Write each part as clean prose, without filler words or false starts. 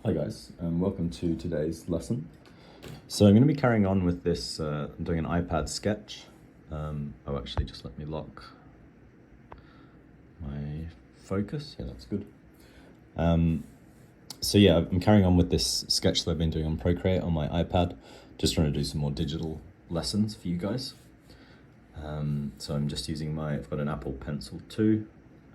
Hi guys, welcome to today's lesson. So I'm going to be carrying on with this, I'm doing an iPad sketch. Actually just let me lock my focus, yeah that's good. So yeah, I'm carrying on with this sketch that I've been doing on Procreate on my iPad, just trying to do some more digital lessons for you guys. So I'm just using I've got an Apple Pencil 2,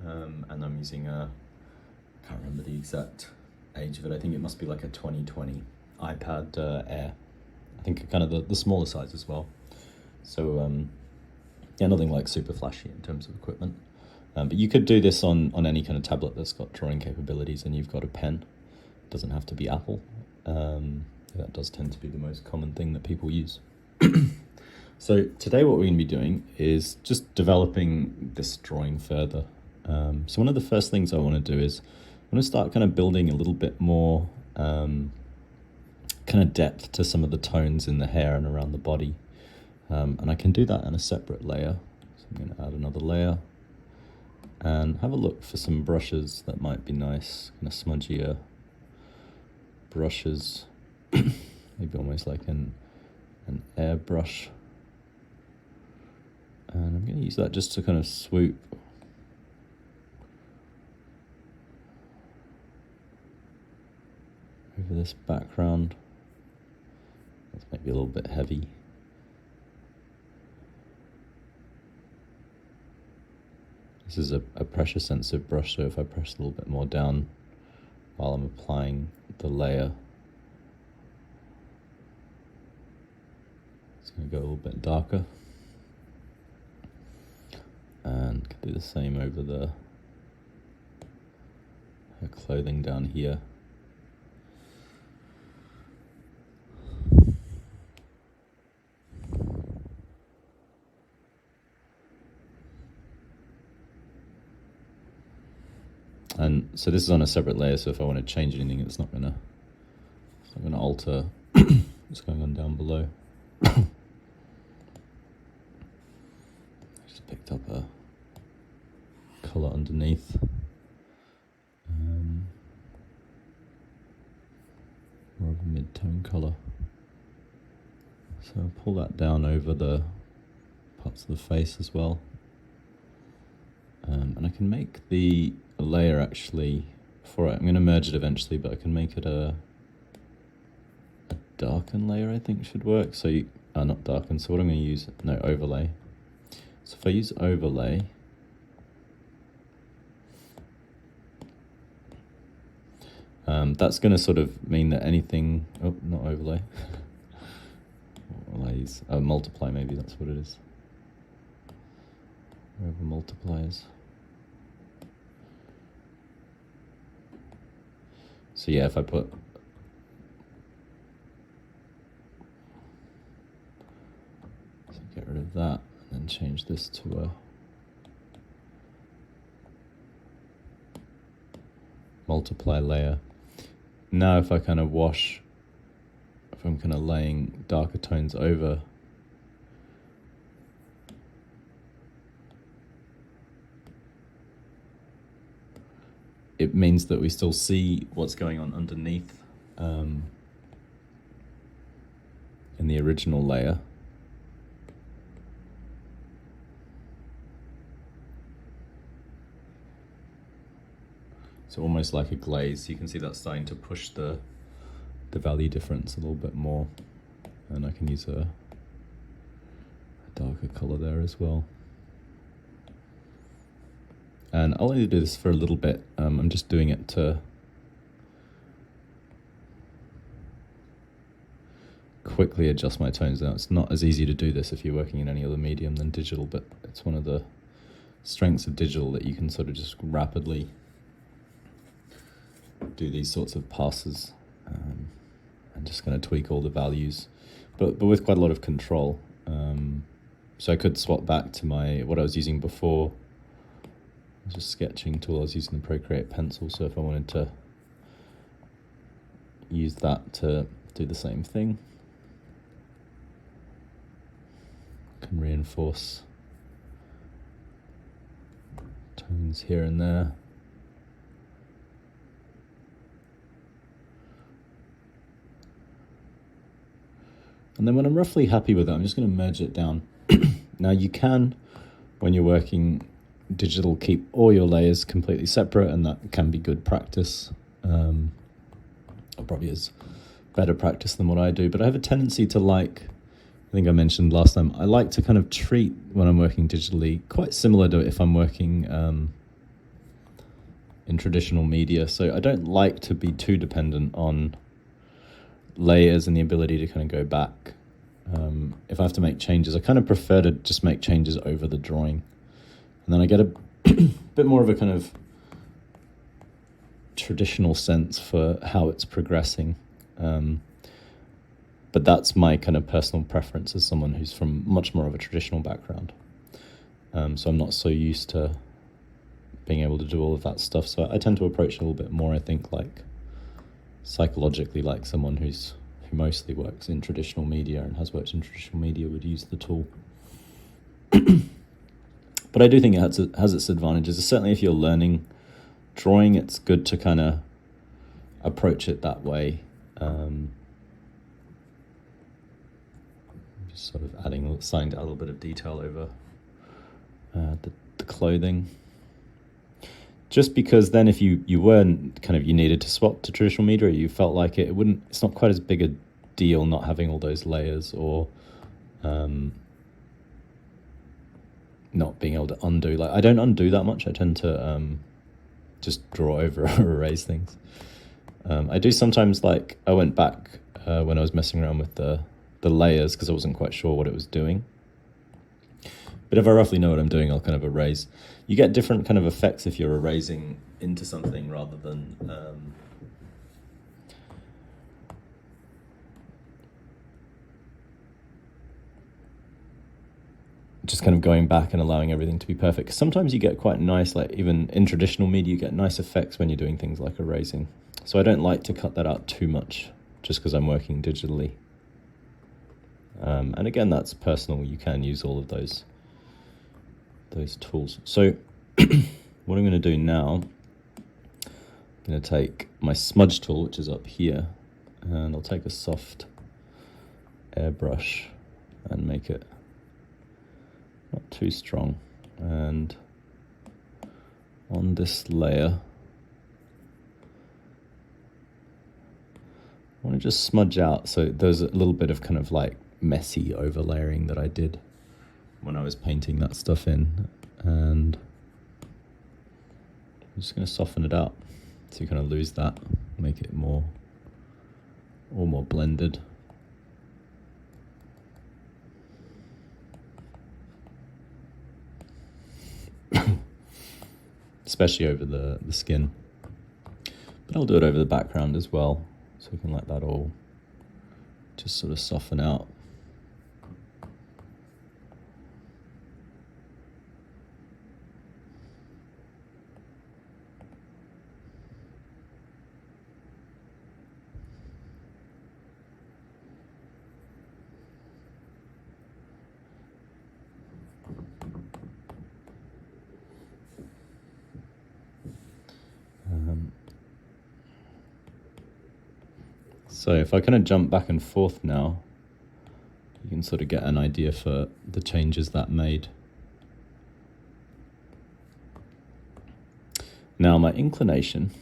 and I'm using I can't remember the exact age of it. I think it must be like a 2020 iPad Air. I think kind of the smaller size as well. So yeah, nothing like super flashy in terms of equipment. But you could do this on any kind of tablet that's got drawing capabilities and you've got a pen. It doesn't have to be Apple. That does tend to be the most common thing that people use. So today what we're going to be doing is just developing this drawing further. So one of the first things I want to do is I'm going to start kind of building a little bit more kind of depth to some of the tones in the hair and around the body. And I can do that in a separate layer. So I'm going to add another layer and have a look for some brushes that might be nice, kind of smudgier brushes, maybe almost like an airbrush. And I'm going to use that just to kind of swoop over this background. That's maybe a little bit heavy. This is a pressure sensitive brush, so if I press a little bit more down while I'm applying the layer, it's going to go a little bit darker. And can do the same over her clothing down here. And so this is on a separate layer, so if I want to change anything, it's not gonna alter what's going on down below. I just picked up a colour underneath. More of a mid-tone colour. So I'll pull that down over the parts of the face as well. And I can make the layer actually, I'm going to merge it eventually, but I can make it a darken layer, I think should work. So not darken, so what I'm going to use, no, overlay. So if I use overlay, that's going to sort of mean that anything, not overlay, overlays, multiply maybe, that's what it is. Over multipliers. So yeah, if I put get rid of that and then change this to a multiply layer. Now if I kind of wash, if I'm kind of laying darker tones over, it means that we still see what's going on underneath in the original layer. So almost like a glaze, you can see that's starting to push the value difference a little bit more. And I can use a darker color there as well. And I'll only do this for a little bit. I'm just doing it to quickly adjust my tones. Now, it's not as easy to do this if you're working in any other medium than digital, but it's one of the strengths of digital that you can sort of just rapidly do these sorts of passes and just kind of tweak all the values, but with quite a lot of control. So I could swap back to what I was using before. I was just sketching tool. I was using the Procreate pencil, so if I wanted to use that to do the same thing, I can reinforce tones here and there. And then when I'm roughly happy with it, I'm just going to merge it down. Now you can, when you're working digital, keep all your layers completely separate, and that can be good practice. It probably is better practice than what I do, but I have a tendency to I think I mentioned last time, I like to kind of treat when I'm working digitally quite similar to if I'm working in traditional media. So I don't like to be too dependent on layers and the ability to kind of go back. If I have to make changes, I kind of prefer to just make changes over the drawing. And then I get a bit more of a kind of traditional sense for how it's progressing. But that's my kind of personal preference as someone who's from much more of a traditional background. So I'm not so used to being able to do all of that stuff. So I tend to approach it a little bit more, I think, like psychologically, like someone who mostly works in traditional media and has worked in traditional media would use the tool. But I do think it has its advantages. Certainly if you're learning drawing, it's good to kind of approach it that way. Just sort of starting to add a little bit of detail over the clothing. Just because then if you weren't you needed to swap to traditional media, you felt like it's not quite as big a deal not having all those layers, or not being able to undo. Like I don't undo that much. I tend to just draw over or erase things. I do sometimes, like I went back when I was messing around with the layers because I wasn't quite sure what it was doing. But if I roughly know what I'm doing, I'll kind of erase. You get different kind of effects if you're erasing into something rather than just kind of going back and allowing everything to be perfect. 'Cause sometimes you get quite nice, like even in traditional media, you get nice effects when you're doing things like erasing. So I don't like to cut that out too much just because I'm working digitally. And again, that's personal. You can use all of those tools. So what I'm going to do now, I'm going to take my smudge tool, which is up here, and I'll take a soft airbrush and make it not too strong. And on this layer, I want to just smudge out. So there's a little bit of kind of like messy overlaying that I did when I was painting that stuff in, and I'm just going to soften it out so you kind of lose that, make it more blended. Especially over the skin, but I'll do it over the background as well, so we can let that all just sort of soften out. So if I kind of jump back and forth now, you can sort of get an idea for the changes that made. Now my inclination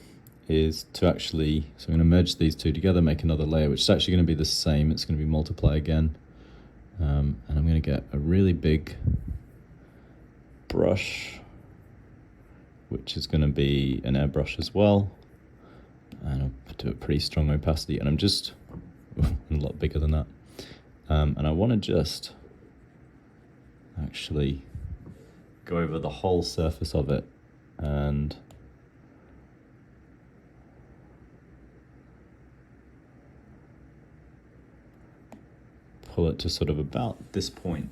is to actually, so I'm going to merge these two together, make another layer, which is actually going to be the same. It's going to be multiply again. And I'm going to get a really big brush, which is going to be an airbrush as well. And I'll do a pretty strong opacity, and I'm just a lot bigger than that. And I want to just actually go over the whole surface of it and pull it to sort of about this point.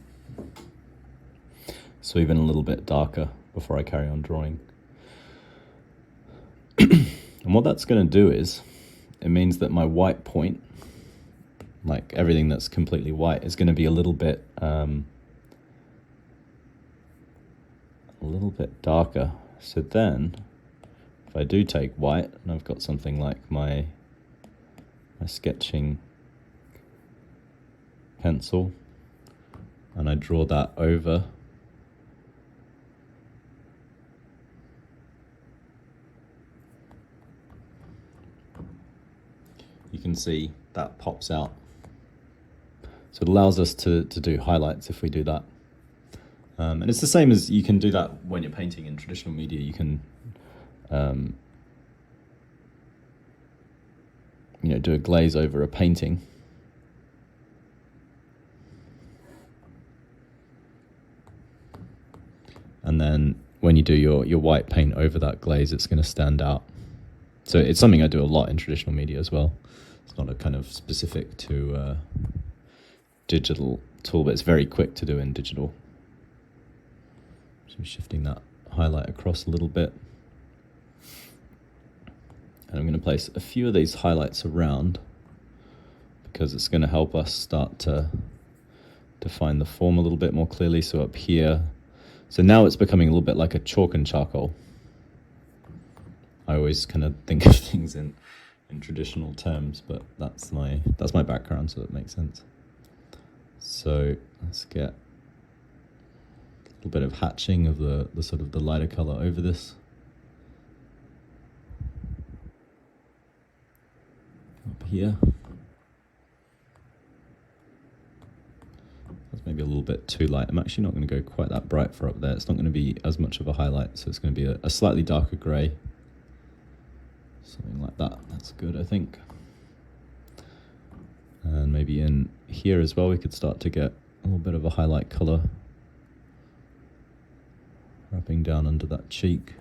So even a little bit darker before I carry on drawing. And what that's going to do is, it means that my white point, like everything that's completely white, is going to be a little bit darker. So then, if I do take white, and I've got something like my sketching pencil and I draw that over. You can see that pops out. So it allows us to do highlights if we do that. And it's the same as you can do that when you're painting in traditional media. You can do a glaze over a painting. And then when you do your white paint over that glaze, it's going to stand out. So it's something I do a lot in traditional media as well. It's not a kind of specific to digital tool, but it's very quick to do in digital. So I'm shifting that highlight across a little bit. And I'm going to place a few of these highlights around because it's going to help us start to define the form a little bit more clearly. So up here, so now it's becoming a little bit like a chalk and charcoal. I always kind of think of things in traditional terms, but that's my background, so that makes sense. So let's get a little bit of hatching of the sort of the lighter color over this. Up here. That's maybe a little bit too light. I'm actually not going to go quite that bright for up there. It's not going to be as much of a highlight, so it's going to be a slightly darker grey. Something like that. That's good, I think. And maybe in here as well, we could start to get a little bit of a highlight color wrapping down under that cheek.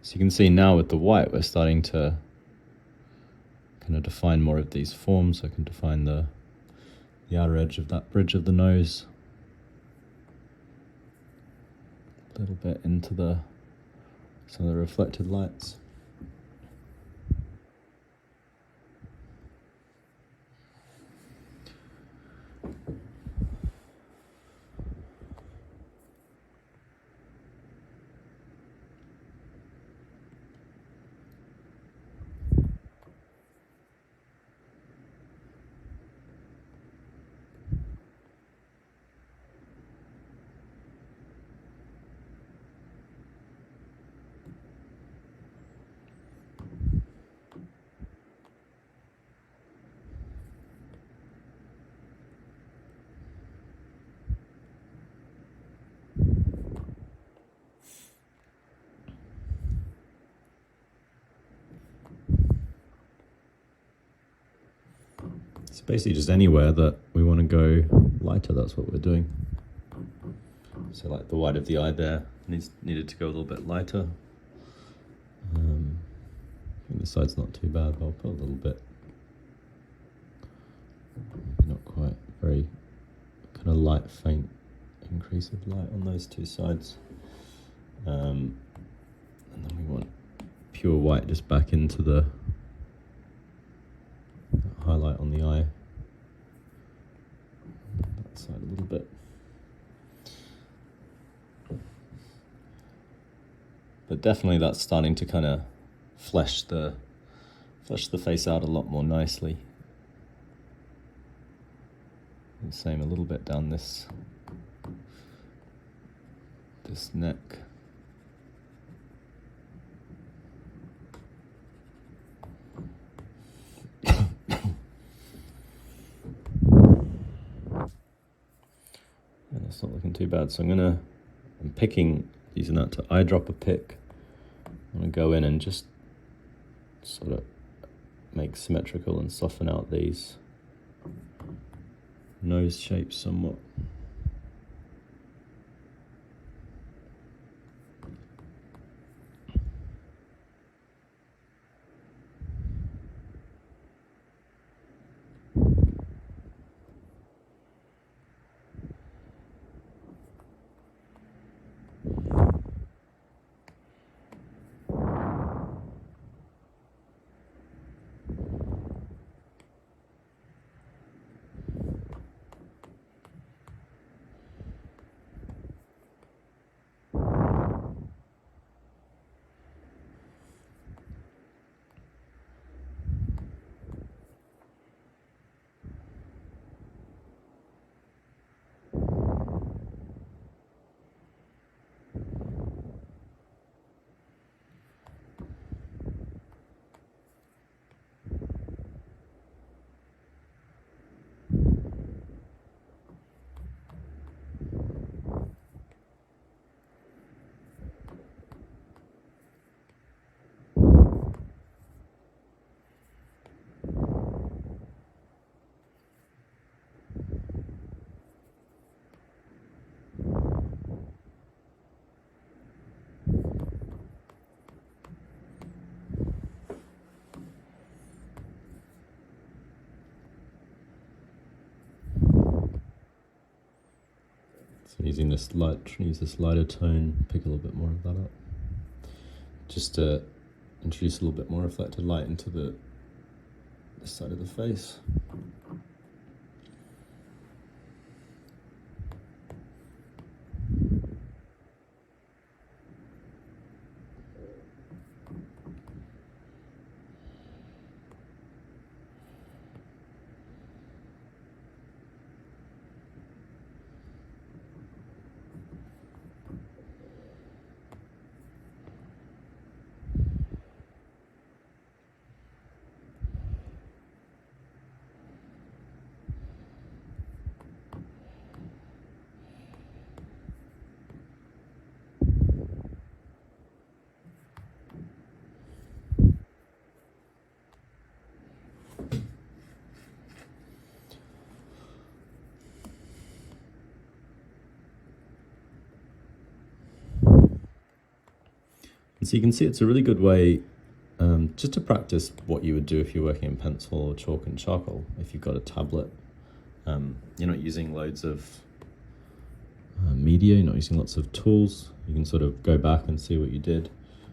So you can see now with the white, we're starting to kind of define more of these forms. I can define the outer edge of that bridge of the nose. A little bit into some of the reflected lights. It's basically just anywhere that we want to go lighter, that's what we're doing. So like the white of the eye there needed to go a little bit lighter. I think this side's not too bad, but I'll put a little bit. Not quite, very kind of light, faint increase of light on those two sides. And then we want pure white just back into the highlight on the eye. That side a little bit. But definitely that's starting to kind of flesh the face out a lot more nicely. The same a little bit down this neck. And it's not looking too bad, so I'm using that to eyedropper pick. I'm going to go in and just sort of make symmetrical and soften out these nose shapes somewhat. So using this light, trying to use this lighter tone, pick a little bit more of that up. Just to introduce a little bit more reflected light into this side of the face. So you can see it's a really good way just to practice what you would do if you're working in pencil or chalk and charcoal. If you've got a tablet, you're not using loads of media, you're not using lots of tools, you can sort of go back and see what you did.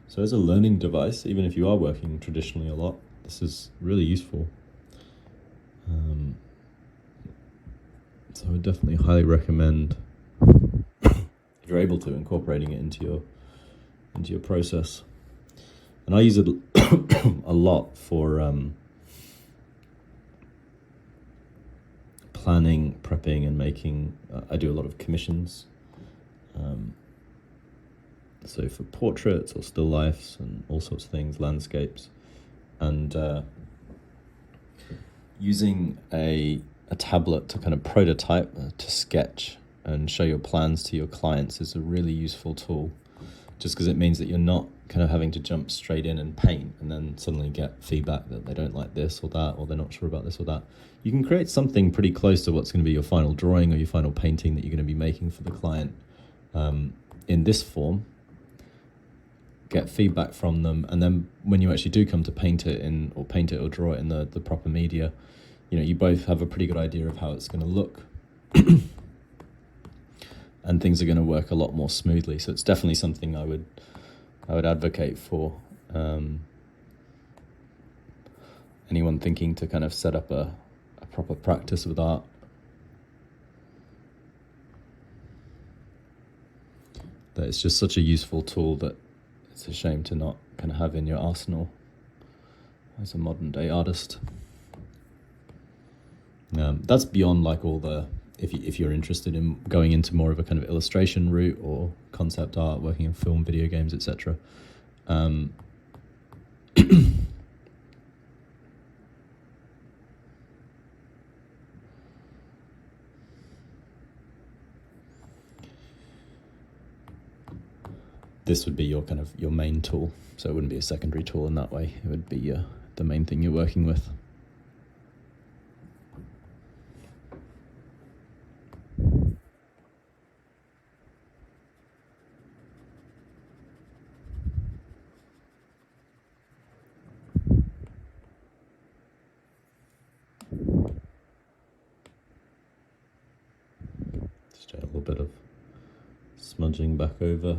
So as a learning device, even if you are working traditionally a lot, this is really useful. So I would definitely highly recommend, if you're able to, incorporating it into your process. And I use it a lot for planning, prepping, and making. I do a lot of commissions. So for portraits or still lifes and all sorts of things, landscapes, and using a tablet to kind of prototype, to sketch and show your plans to your clients is a really useful tool, just because it means that you're not kind of having to jump straight in and paint and then suddenly get feedback that they don't like this or that, or they're not sure about this or that. You can create something pretty close to what's going to be your final drawing or your final painting that you're going to be making for the client in this form, get feedback from them, and then when you actually do come to paint it or draw it in the proper media, you both have a pretty good idea of how it's going to look. And things are going to work a lot more smoothly. So it's definitely something I would advocate for anyone thinking to kind of set up a proper practice with art. That it's just such a useful tool that it's a shame to not kind of have in your arsenal as a modern day artist. That's beyond like all the if you're interested in going into more of a kind of illustration route or concept art, working in film, video games, etc. This would be your kind of your main tool, so it wouldn't be a secondary tool in that way. It would be the main thing you're working with. Just a little bit of smudging back over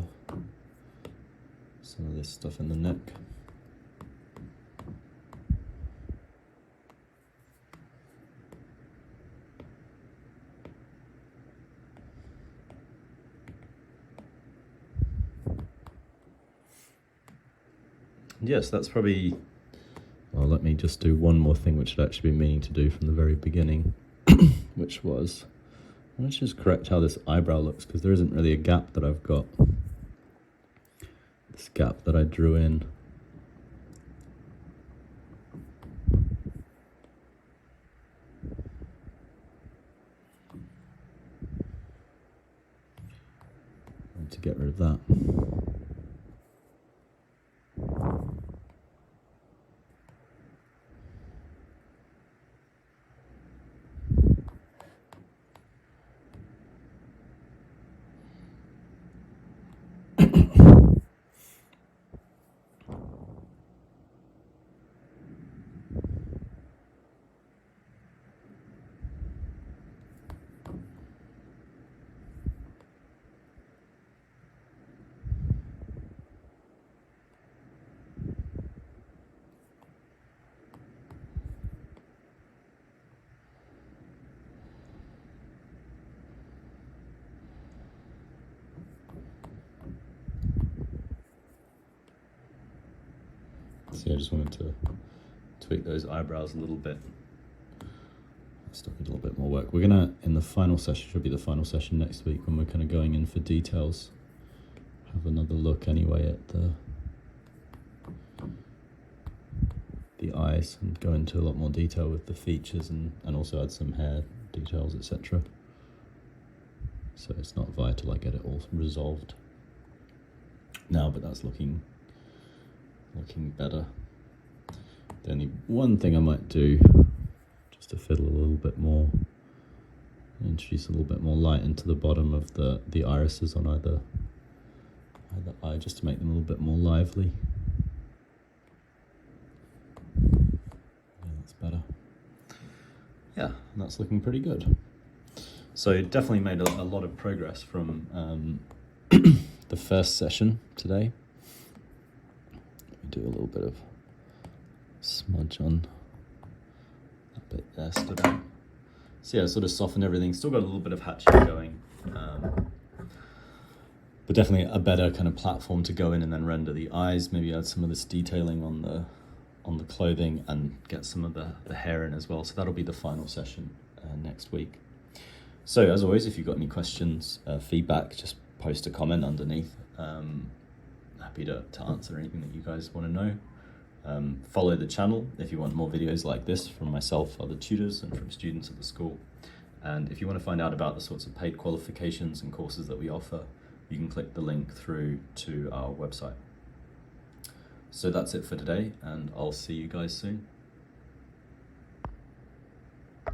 some of this stuff in the neck. Yes, that's probably... Well, let me just do one more thing which I'd actually been meaning to do from the very beginning, which was... Let's just correct how this eyebrow looks, because there isn't really a gap that I've got. This gap that I drew in. I need to get rid of that. See, I just wanted to tweak those eyebrows a little bit. Still need a little bit more work. We're gonna, in the final session, should be the final session next week, when we're kind of going in for details, have another look anyway at the eyes and go into a lot more detail with the features and also add some hair details, etc. So it's not vital I get it all resolved now, but that's looking better. The only one thing I might do, just to fiddle a little bit more, introduce a little bit more light into the bottom of the irises on either eye, just to make them a little bit more lively. Yeah, that's better. Yeah, that's looking pretty good. So definitely made a lot of progress from the first session today. Do a little bit of smudge on that bit there, stood out. So yeah, sort of softened everything. Still got a little bit of hatching going, but definitely a better kind of platform to go in and then render the eyes. Maybe add some of this detailing on the clothing and get some of the hair in as well. So that'll be the final session next week. So as always, if you've got any questions, feedback, just post a comment underneath. Happy to answer anything that you guys want to know. Follow the channel if you want more videos like this from myself, other tutors, and from students at the school. And if you want to find out about the sorts of paid qualifications and courses that we offer, you can click the link through to our website. So that's it for today, and I'll see you guys soon.